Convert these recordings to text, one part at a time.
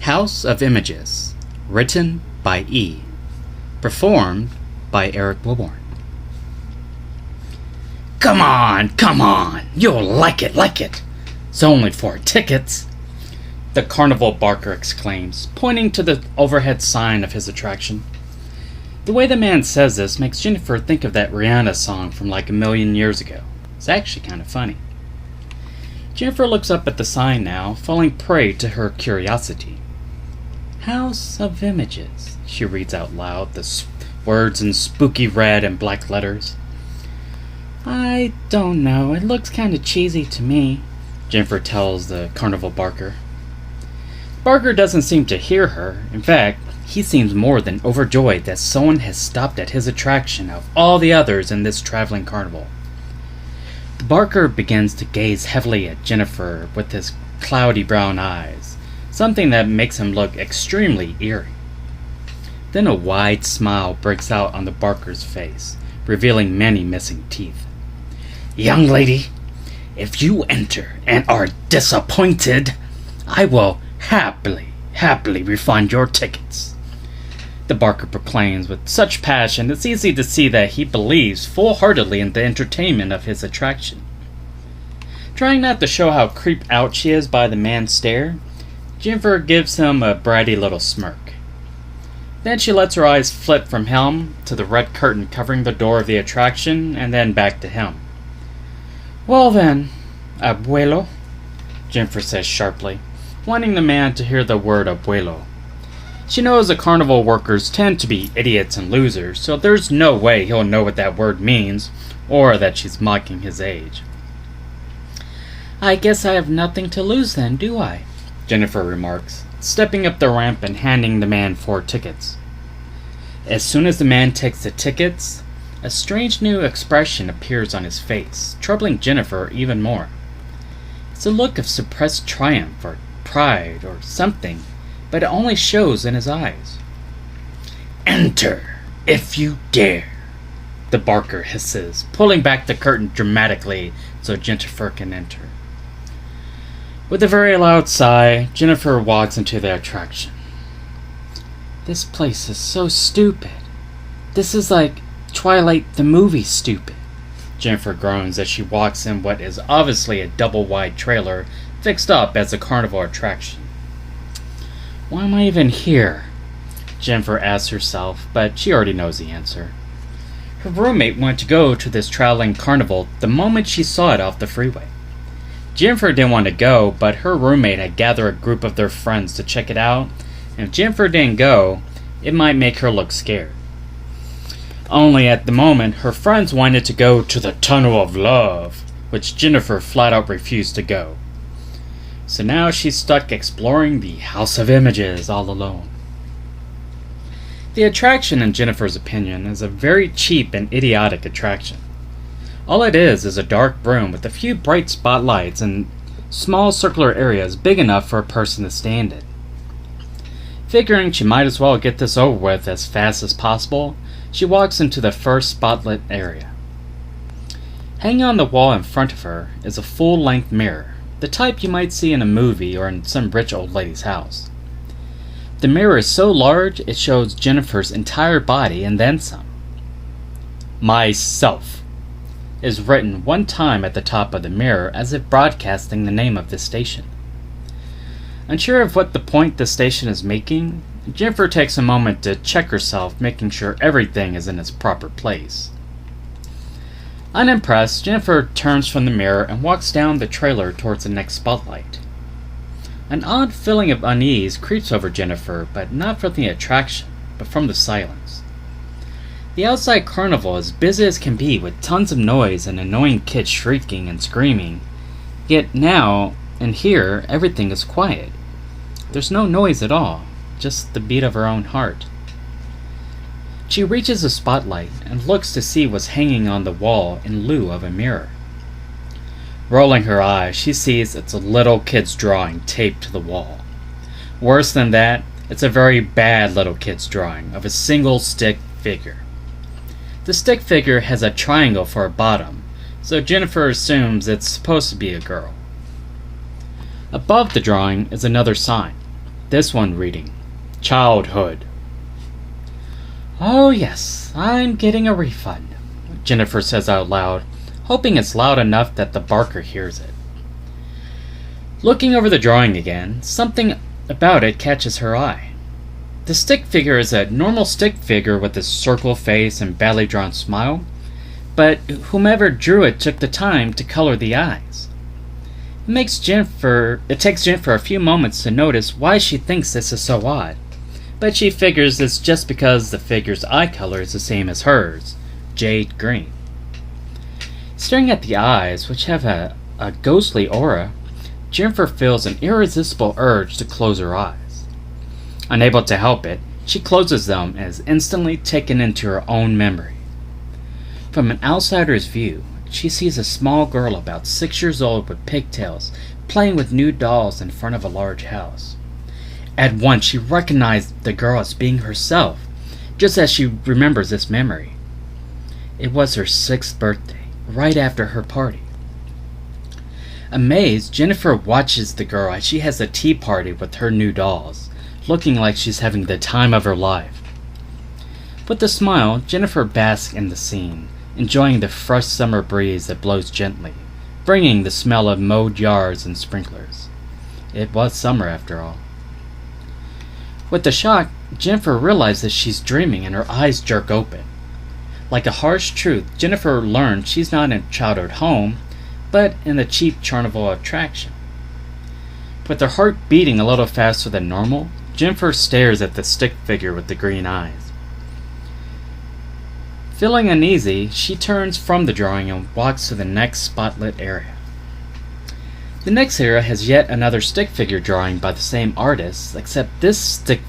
House of Images, written by E. Performed by Eric Wilborn. Come on, you'll like it. It's only 4 tickets, the carnival barker exclaims, pointing to the overhead sign of his attraction. The way the man says this makes Jennifer think of that Rihanna song from like a million years ago. It's actually kind of funny. Jennifer looks up at the sign now, falling prey to her curiosity. House of Images, she reads out loud, the words in spooky red and black letters. I don't know, it looks kind of cheesy to me, Jennifer tells the carnival barker. Barker doesn't seem to hear her. In fact, he seems more than overjoyed that someone has stopped at his attraction of all the others in this traveling carnival. The barker begins to gaze heavily at Jennifer with his cloudy brown eyes, something that makes him look extremely eerie. Then a wide smile breaks out on the barker's face, revealing many missing teeth. Young lady, if you enter and are disappointed, I will happily refund your tickets, the barker proclaims with such passion it's easy to see that he believes full-heartedly in the entertainment of his attraction. Trying not to show how creeped out she is by the man's stare, Jennifer gives him a bratty little smirk. Then she lets her eyes flit from him to the red curtain covering the door of the attraction and then back to him. Well then, abuelo, Jennifer says sharply, wanting the man to hear the word abuelo. She knows the carnival workers tend to be idiots and losers, so there's no way he'll know what that word means, or that she's mocking his age. I guess I have nothing to lose then, do I? Jennifer remarks, stepping up the ramp and handing the man 4 tickets. As soon as the man takes the tickets, a strange new expression appears on his face, troubling Jennifer even more. It's a look of suppressed triumph or pride or something, but it only shows in his eyes. Enter, if you dare, the barker hisses, pulling back the curtain dramatically so Jennifer can enter. With a very loud sigh, Jennifer walks into the attraction. This place is so stupid. This is like Twilight the movie stupid, Jennifer groans as she walks in what is obviously a double-wide trailer fixed up as a carnival attraction. Why am I even here? Jennifer asks herself, but she already knows the answer. Her roommate wanted to go to this traveling carnival the moment she saw it off the freeway. Jennifer didn't want to go, but her roommate had gathered a group of their friends to check it out, and if Jennifer didn't go, it might make her look scared. Only at the moment, her friends wanted to go to the Tunnel of Love, which Jennifer flat out refused to go. So now she's stuck exploring the House of Images all alone. The attraction, in Jennifer's opinion, is a very cheap and idiotic attraction. All it is a dark room with a few bright spotlights and small circular areas big enough for a person to stand in. Figuring she might as well get this over with as fast as possible, she walks into the first spotlit area. Hanging on the wall in front of her is a full-length mirror, the type you might see in a movie or in some rich old lady's house. The mirror is so large it shows Jennifer's entire body and then some. Myself is written one time at the top of the mirror as if broadcasting the name of the station. Unsure of what the point the station is making, Jennifer takes a moment to check herself, making sure everything is in its proper place. Unimpressed, Jennifer turns from the mirror and walks down the trailer towards the next spotlight. An odd feeling of unease creeps over Jennifer, but not from the attraction, but from the silence. The outside carnival is busy as can be with tons of noise and annoying kids shrieking and screaming, yet now and here everything is quiet. There's no noise at all, just the beat of her own heart. She reaches the spotlight and looks to see what's hanging on the wall in lieu of a mirror. Rolling her eyes, she sees it's a little kid's drawing taped to the wall. Worse than that, it's a very bad little kid's drawing of a single stick figure. The stick figure has a triangle for a bottom, so Jennifer assumes it's supposed to be a girl. Above the drawing is another sign. This one reading, Childhood. "Oh yes, I'm getting a refund," Jennifer says out loud, hoping it's loud enough that the Barker hears it. Looking over the drawing again, something about it catches her eye. The stick figure is a normal stick figure with a circle face and badly drawn smile, but whomever drew it took the time to color the eyes. It takes Jennifer a few moments to notice why she thinks this is so odd, but she figures it's just because the figure's eye color is the same as hers, jade green. Staring at the eyes, which have a ghostly aura, Jennifer feels an irresistible urge to close her eyes. Unable to help it, she closes them and is instantly taken into her own memory. From an outsider's view, she sees a small girl about 6 years old with pigtails, playing with new dolls in front of a large house. At once, she recognized the girl as being herself, just as she remembers this memory. It was her 6th birthday, right after her party. Amazed, Jennifer watches the girl as she has a tea party with her new dolls, looking like she's having the time of her life. With a smile, Jennifer basks in the scene, enjoying the fresh summer breeze that blows gently, bringing the smell of mowed yards and sprinklers. It was summer after all. With the shock, Jennifer realizes she's dreaming and her eyes jerk open. Like a harsh truth, Jennifer learns she's not in a childhood home, but in a cheap carnival attraction. With her heart beating a little faster than normal, Jennifer stares at the stick figure with the green eyes. Feeling uneasy, she turns from the drawing and walks to the next spotlit area. The next area has yet another stick figure drawing by the same artist, except this stick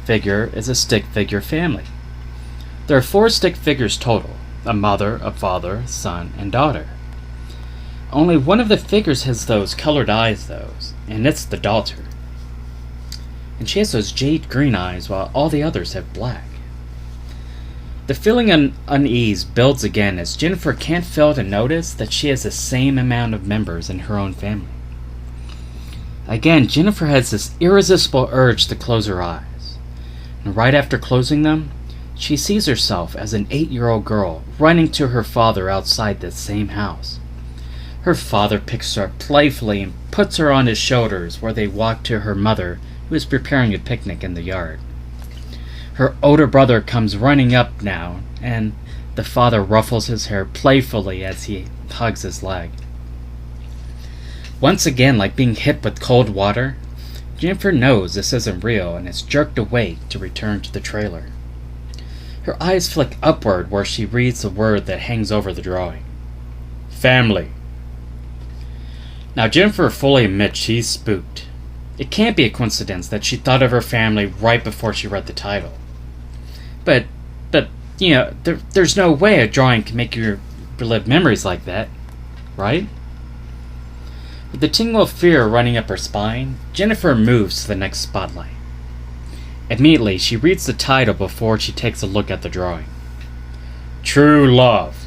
figure is a stick figure family. There are 4 stick figures total, a mother, a father, son, and daughter. Only one of the figures has those colored eyes, and it's the daughter. And she has those jade green eyes while all the others have black. The feeling of unease builds again as Jennifer can't fail to notice that she has the same amount of members in her own family. Again, Jennifer has this irresistible urge to close her eyes. And right after closing them, she sees herself as an 8-year-old girl running to her father outside the same house. Her father picks her up playfully and puts her on his shoulders where they walk to her mother, who is preparing a picnic in the yard. Her older brother comes running up now, and the father ruffles his hair playfully as he hugs his leg. Once again, like being hit with cold water, Jennifer knows this isn't real and is jerked away to return to the trailer. Her eyes flick upward where she reads the word that hangs over the drawing. Family. Now Jennifer fully admits she's spooked. It can't be a coincidence that she thought of her family right before she read the title. But there's no way a drawing can make you relive memories like that, right? With the tingle of fear running up her spine, Jennifer moves to the next spotlight. Immediately, she reads the title before she takes a look at the drawing. True Love.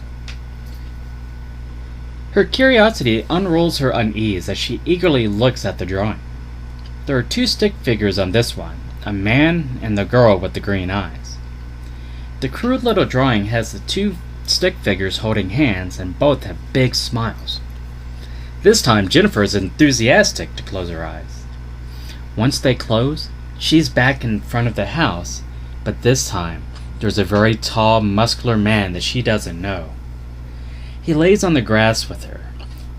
Her curiosity unrolls her unease as she eagerly looks at the drawing. There are 2 stick figures on this one, a man and the girl with the green eyes. The crude little drawing has the 2 stick figures holding hands and both have big smiles. This time, Jennifer is enthusiastic to close her eyes. Once they close, she's back in front of the house, but this time, there's a very tall, muscular man that she doesn't know. He lays on the grass with her,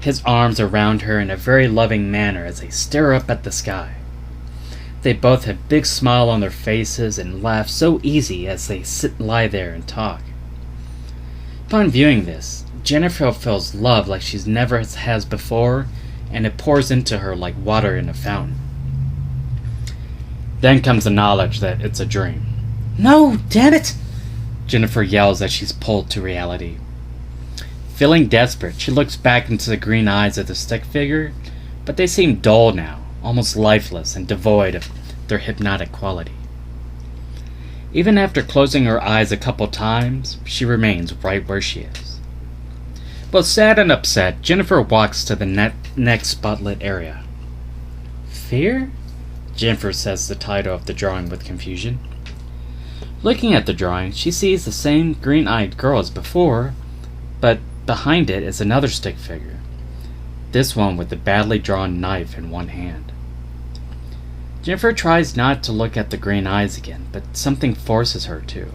his arms around her in a very loving manner as they stare up at the sky. They both have big smile on their faces and laugh so easy as they lie there and talk. Upon viewing this, Jennifer feels love like she's never has before, and it pours into her like water in a fountain. Then comes the knowledge that it's a dream. No, damn it! Jennifer yells as she's pulled to reality. Feeling desperate, she looks back into the green eyes of the stick figure, but they seem dull now, almost lifeless and devoid of their hypnotic quality. Even after closing her eyes a couple times, she remains right where she is. Both sad and upset, Jennifer walks to the next spotlit area. Fear? Jennifer says the title of the drawing with confusion. Looking at the drawing, she sees the same green-eyed girl as before, but behind it is another stick figure, this one with the badly drawn knife in one hand. Jennifer tries not to look at the green eyes again, but something forces her to.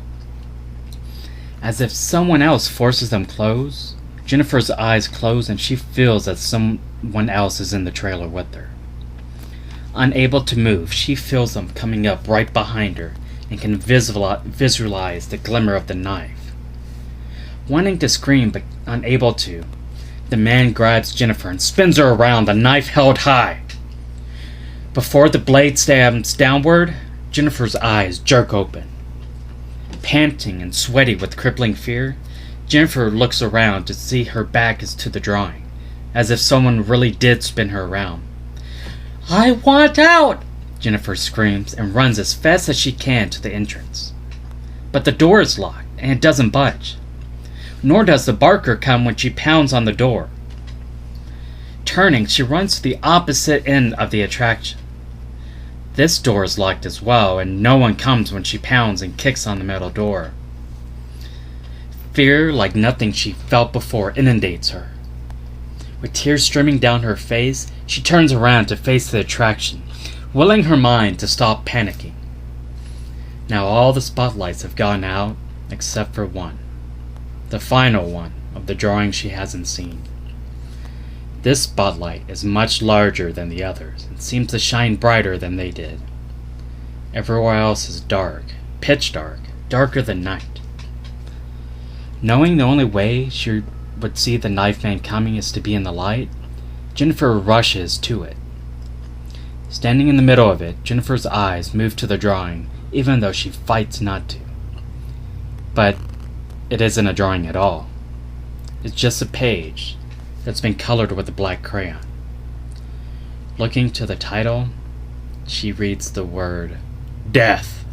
As if someone else forces them close, Jennifer's eyes close and she feels that someone else is in the trailer with her. Unable to move, she feels them coming up right behind her and can visualize the glimmer of the knife. Wanting to scream but unable to, the man grabs Jennifer and spins her around, the knife held high. Before the blade stabs downward, Jennifer's eyes jerk open. Panting and sweaty with crippling fear, Jennifer looks around to see her back is to the drawing, as if someone really did spin her around. "I want out!" Jennifer screams and runs as fast as she can to the entrance. But the door is locked and it doesn't budge. Nor does the barker come when she pounds on the door. Turning, she runs to the opposite end of the attraction. This door is locked as well, and no one comes when she pounds and kicks on the metal door. Fear, like nothing she felt before, inundates her. With tears streaming down her face, she turns around to face the attraction, willing her mind to stop panicking. Now all the spotlights have gone out, except for one. The final one of the drawing she hasn't seen. This spotlight is much larger than the others and seems to shine brighter than they did. Everywhere else is dark, pitch dark, darker than night. Knowing the only way she would see the knife man coming is to be in the light, Jennifer rushes to it. Standing in the middle of it, Jennifer's eyes move to the drawing, even though she fights not to. But it isn't a drawing at all. It's just a page that's been colored with a black crayon. Looking to the title, she reads the word death.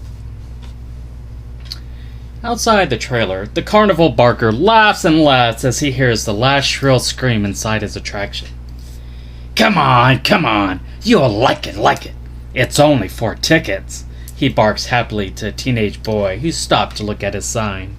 Outside the trailer, the carnival barker laughs and laughs as he hears the last shrill scream inside his attraction. Come on, you'll like it. It's only 4 tickets, he barks happily to a teenage boy who stopped to look at his sign.